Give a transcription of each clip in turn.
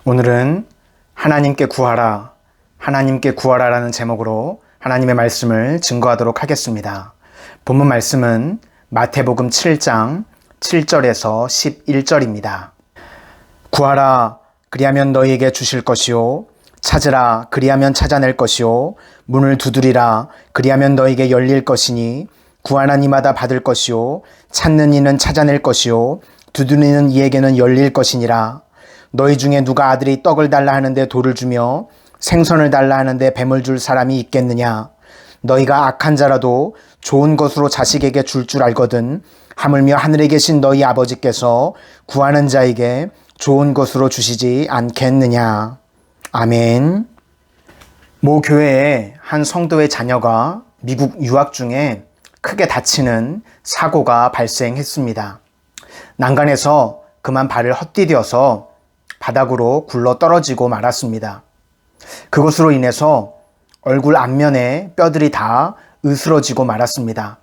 오늘은 하나님께 구하라, 하나님께 구하라라는 제목으로 하나님의 말씀을 증거하도록 하겠습니다. 본문 말씀은 마태복음 7장 7절에서 11절입니다. 구하라, 그리하면 너희에게 주실 것이요. 찾으라, 그리하면 찾아낼 것이요. 문을 두드리라, 그리하면 너희에게 열릴 것이니 구하는 이마다 받을 것이요. 찾는 이는 찾아낼 것이요. 두드리는 이에게는 열릴 것이니라. 너희 중에 누가 아들이 떡을 달라 하는데 돌을 주며 생선을 달라 하는데 뱀을 줄 사람이 있겠느냐? 너희가 악한 자라도 좋은 것으로 자식에게 줄 알거든. 하물며 하늘에 계신 너희 아버지께서 구하는 자에게 좋은 것으로 주시지 않겠느냐? 아멘. 모 교회의 한 성도의 자녀가 미국 유학 중에 크게 다치는 사고가 발생했습니다. 난간에서 그만 발을 헛디뎌서 바닥으로 굴러 떨어지고 말았습니다. 그것으로 인해서 얼굴 앞면에 뼈들이 다 으스러지고 말았습니다.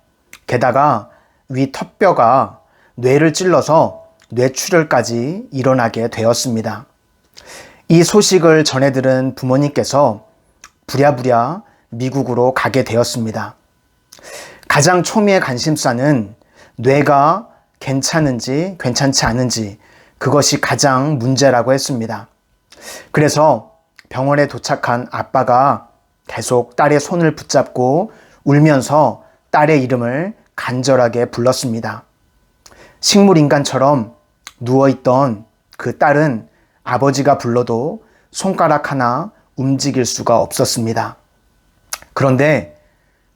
게다가 위 턱뼈가 뇌를 찔러서 뇌출혈까지 일어나게 되었습니다. 이 소식을 전해들은 부모님께서 부랴부랴 미국으로 가게 되었습니다. 가장 초미의 관심사는 뇌가 괜찮은지 괜찮지 않은지 그것이 가장 문제라고 했습니다. 그래서 병원에 도착한 아빠가 계속 딸의 손을 붙잡고 울면서 딸의 이름을 간절하게 불렀습니다. 식물인간처럼 누워있던 그 딸은 아버지가 불러도 손가락 하나 움직일 수가 없었습니다. 그런데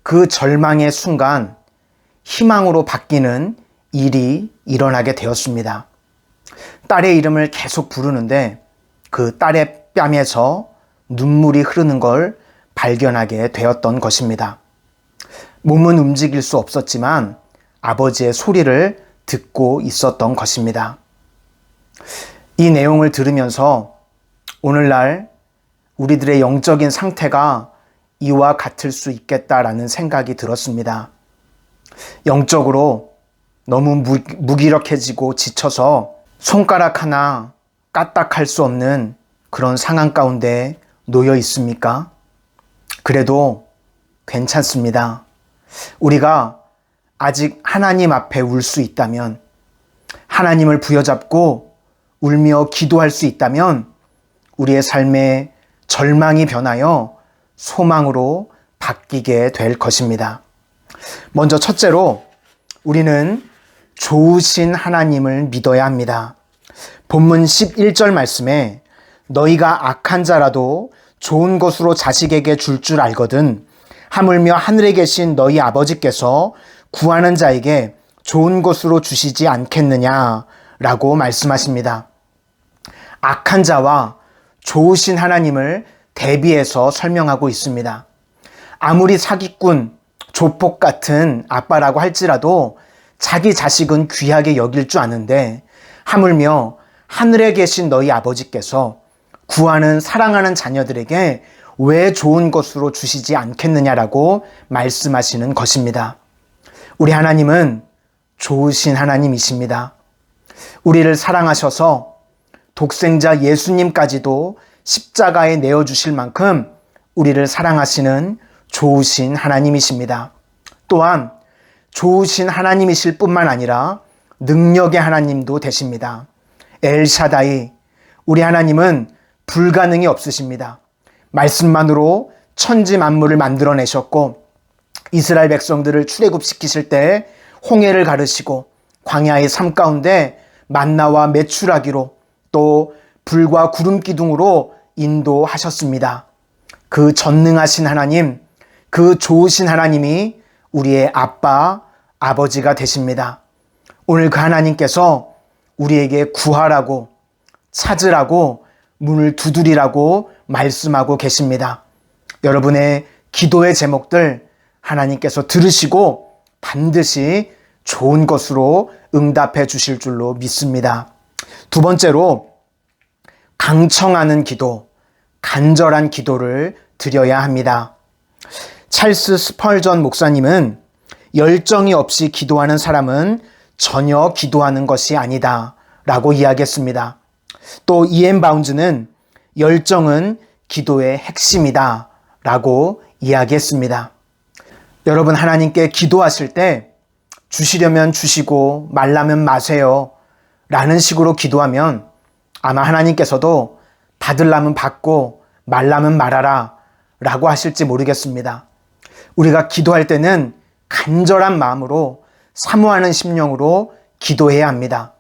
그 절망의 순간 희망으로 바뀌는 일이 일어나게 되었습니다. 딸의 이름을 계속 부르는데 그 딸의 뺨에서 눈물이 흐르는 걸 발견하게 되었던 것입니다. 몸은 움직일 수 없었지만 아버지의 소리를 듣고 있었던 것입니다. 이 내용을 들으면서 오늘날 우리들의 영적인 상태가 이와 같을 수 있겠다라는 생각이 들었습니다. 영적으로 너무 무기력해지고 지쳐서 손가락 하나 까딱할 수 없는 그런 상황 가운데 놓여 있습니까? 그래도 괜찮습니다. 우리가 아직 하나님 앞에 울 수 있다면, 하나님을 부여잡고 울며 기도할 수 있다면 우리의 삶에 절망이 변하여 소망으로 바뀌게 될 것입니다. 먼저 첫째로 우리는 좋으신 하나님을 믿어야 합니다. 본문 11절 말씀에 너희가 악한 자라도 좋은 것으로 자식에게 줄 알거든. 하물며 하늘에 계신 너희 아버지께서 구하는 자에게 좋은 것으로 주시지 않겠느냐라고 말씀하십니다. 악한 자와 좋으신 하나님을 대비해서 설명하고 있습니다. 아무리 사기꾼, 조폭 같은 아빠라고 할지라도 자기 자식은 귀하게 여길 줄 아는데 하물며 하늘에 계신 너희 아버지께서 구하는 사랑하는 자녀들에게 왜 좋은 것으로 주시지 않겠느냐라고 말씀하시는 것입니다. 우리 하나님은 좋으신 하나님이십니다. 우리를 사랑하셔서 독생자 예수님까지도 십자가에 내어주실 만큼 우리를 사랑하시는 좋으신 하나님이십니다. 또한 좋으신 하나님이실 뿐만 아니라 능력의 하나님도 되십니다. 엘샤다이, 우리 하나님은 불가능이 없으십니다. 말씀만으로 천지 만물을 만들어내셨고 이스라엘 백성들을 출애굽시키실 때 홍해를 가르시고 광야의 삶 가운데 만나와 메추라기로 또 불과 구름 기둥으로 인도하셨습니다. 그 전능하신 하나님, 그 좋으신 하나님이 우리의 아빠, 아버지가 되십니다. 오늘 그 하나님께서 우리에게 구하라고, 찾으라고, 문을 두드리라고 말씀하고 계십니다. 여러분의 기도의 제목들 하나님께서 들으시고 반드시 좋은 것으로 응답해 주실 줄로 믿습니다. 두 번째로 강청하는 기도, 간절한 기도를 드려야 합니다. 찰스 스펄전 목사님은 열정이 없이 기도하는 사람은 전혀 기도하는 것이 아니다 라고 이야기했습니다. 또 이엠 바운즈는 열정은 기도의 핵심이다 라고 이야기했습니다. 여러분, 하나님께 기도하실 때 주시려면 주시고 말라면 마세요 라는 식으로 기도하면 아마 하나님께서도 받으려면 받고 말라면 말아라 라고 하실지 모르겠습니다. 우리가 기도할 때는 간절한 마음으로 사모하는 심령으로 기도해야 합니다.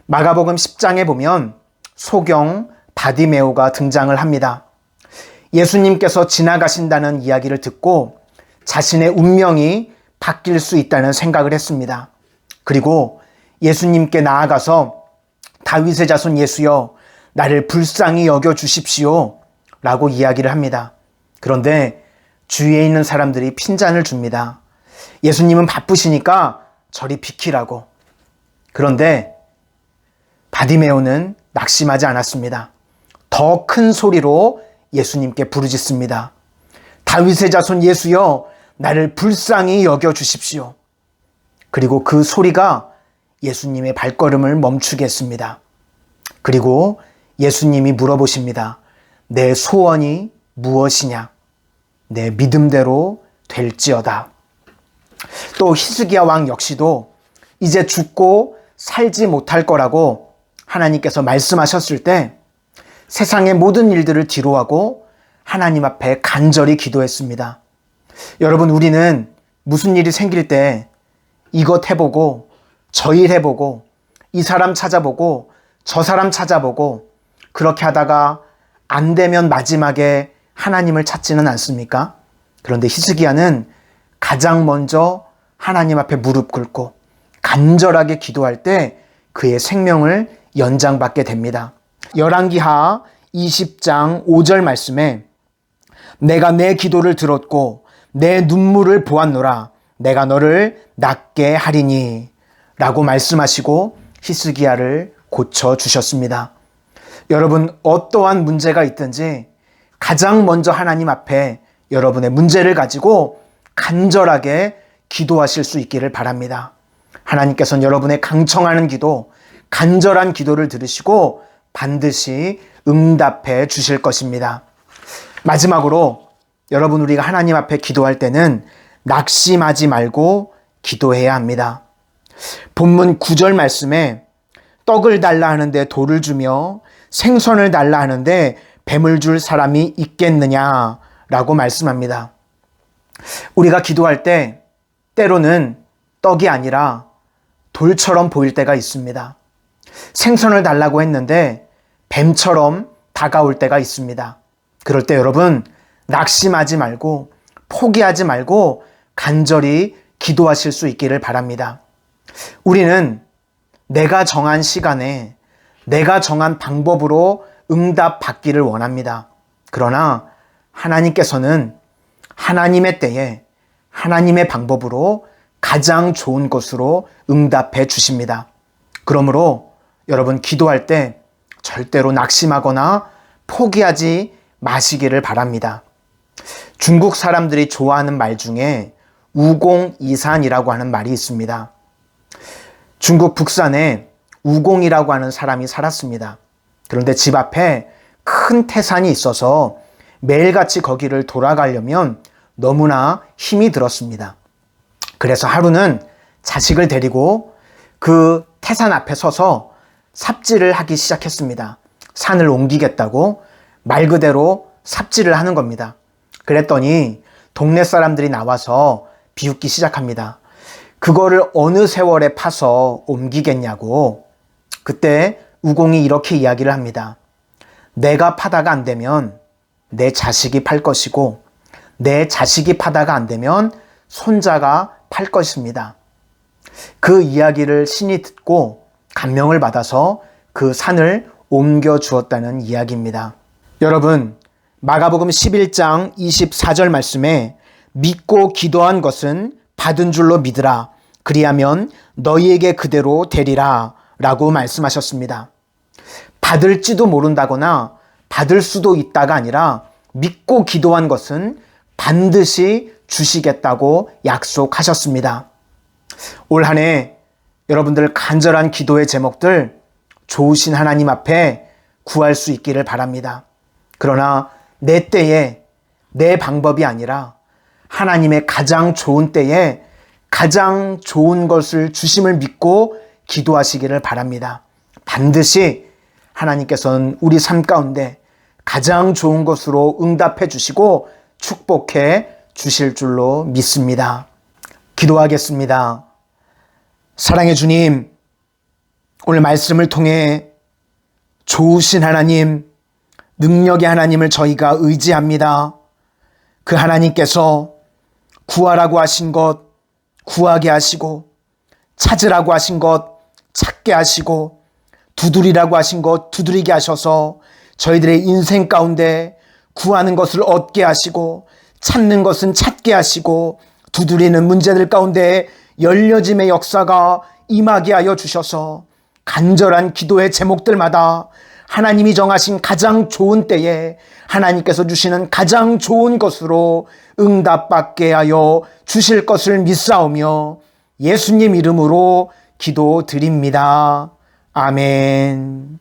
마가복음 10장에 보면 소경 바디메오가 등장을 합니다. 예수님께서 지나가신다는 이야기를 듣고 자신의 운명이 바뀔 수 있다는 생각을 했습니다. 그리고 예수님께 나아가서 다윗의 자손 예수여, 나를 불쌍히 여겨 주십시오 라고 이야기를 합니다. 그런데 주위에 있는 사람들이 핀잔을 줍니다. 예수님은 바쁘시니까 저리 비키라고. 그런데 바디메오는 낙심하지 않았습니다. 더 큰 소리로 예수님께 부르짖습니다. 다윗의 자손 예수여, 나를 불쌍히 여겨 주십시오. 그리고 그 소리가 예수님의 발걸음을 멈추게 했습니다. 그리고 예수님이 물어보십니다. 내 소원이 무엇이냐? 내 믿음대로 될지어다. 또 히스기야 왕 역시도 이제 죽고 살지 못할 거라고 하나님께서 말씀하셨을 때 세상의 모든 일들을 뒤로하고 하나님 앞에 간절히 기도했습니다. 여러분, 우리는 무슨 일이 생길 때 이것 해보고 저 일 해보고 이 사람 찾아보고 저 사람 찾아보고 그렇게 하다가 안 되면 마지막에 하나님을 찾지는 않습니까? 그런데 히스기야는 가장 먼저 하나님 앞에 무릎 꿇고 간절하게 기도할 때 그의 생명을 연장받게 됩니다. 열왕기하 20장 5절 말씀에 내가 내 기도를 들었고 내 눈물을 보았노라. 내가 너를 낫게 하리니 라고 말씀하시고 히스기야를 고쳐주셨습니다. 여러분, 어떠한 문제가 있든지 가장 먼저 하나님 앞에 여러분의 문제를 가지고 간절하게 기도하실 수 있기를 바랍니다. 하나님께서는 여러분의 강청하는 기도, 간절한 기도를 들으시고 반드시 응답해 주실 것입니다. 마지막으로 여러분, 우리가 하나님 앞에 기도할 때는 낙심하지 말고 기도해야 합니다. 본문 9절 말씀에 떡을 달라 하는데 돌을 주며 생선을 달라 하는데 뱀을 줄 사람이 있겠느냐라고 말씀합니다. 우리가 기도할 때 때로는 떡이 아니라 돌처럼 보일 때가 있습니다. 생선을 달라고 했는데 뱀처럼 다가올 때가 있습니다. 그럴 때 여러분, 낙심하지 말고 포기하지 말고 간절히 기도하실 수 있기를 바랍니다. 우리는 내가 정한 시간에 내가 정한 방법으로 응답 받기를 원합니다. 그러나 하나님께서는 하나님의 때에 하나님의 방법으로 가장 좋은 것으로 응답해 주십니다. 그러므로 여러분, 기도할 때 절대로 낙심하거나 포기하지 마시기를 바랍니다. 중국 사람들이 좋아하는 말 중에 우공이산이라고 하는 말이 있습니다. 중국 북산에 우공이라고 하는 사람이 살았습니다. 그런데 집 앞에 큰 태산이 있어서 매일같이 거기를 돌아가려면 너무나 힘이 들었습니다. 그래서 하루는 자식을 데리고 그 태산 앞에 서서 삽질을 하기 시작했습니다. 산을 옮기겠다고 말 그대로 삽질을 하는 겁니다. 그랬더니 동네 사람들이 나와서 비웃기 시작합니다. 그거를 어느 세월에 파서 옮기겠냐고. 그때 우공이 이렇게 이야기를 합니다. 내가 파다가 안 되면 내 자식이 팔 것이고 내 자식이 파다가 안 되면 손자가 팔 것입니다. 그 이야기를 신이 듣고 감명을 받아서 그 산을 옮겨 주었다는 이야기입니다. 여러분, 마가복음 11장 24절 말씀에 믿고 기도한 것은 받은 줄로 믿으라. 그리하면 너희에게 그대로 되리라 라고 말씀하셨습니다. 받을지도 모른다거나 받을 수도 있다가 아니라 믿고 기도한 것은 반드시 주시겠다고 약속하셨습니다. 올 한 해 여러분들 간절한 기도의 제목들 좋으신 하나님 앞에 구할 수 있기를 바랍니다. 그러나 내 때에 내 방법이 아니라 하나님의 가장 좋은 때에 가장 좋은 것을 주심을 믿고 기도하시기를 바랍니다. 반드시 하나님께서는 우리 삶 가운데 가장 좋은 것으로 응답해 주시고 축복해 주실 줄로 믿습니다. 기도하겠습니다. 사랑의 주님, 오늘 말씀을 통해 좋으신 하나님, 능력의 하나님을 저희가 의지합니다. 그 하나님께서 구하라고 하신 것 구하게 하시고, 찾으라고 하신 것 찾게 하시고, 두드리라고 하신 것 두드리게 하셔서 저희들의 인생 가운데 구하는 것을 얻게 하시고, 찾는 것은 찾게 하시고, 두드리는 문제들 가운데 열려짐의 역사가 임하게 하여 주셔서 간절한 기도의 제목들마다 하나님이 정하신 가장 좋은 때에 하나님께서 주시는 가장 좋은 것으로 응답받게 하여 주실 것을 믿사오며 예수님 이름으로 기도드립니다. 아멘.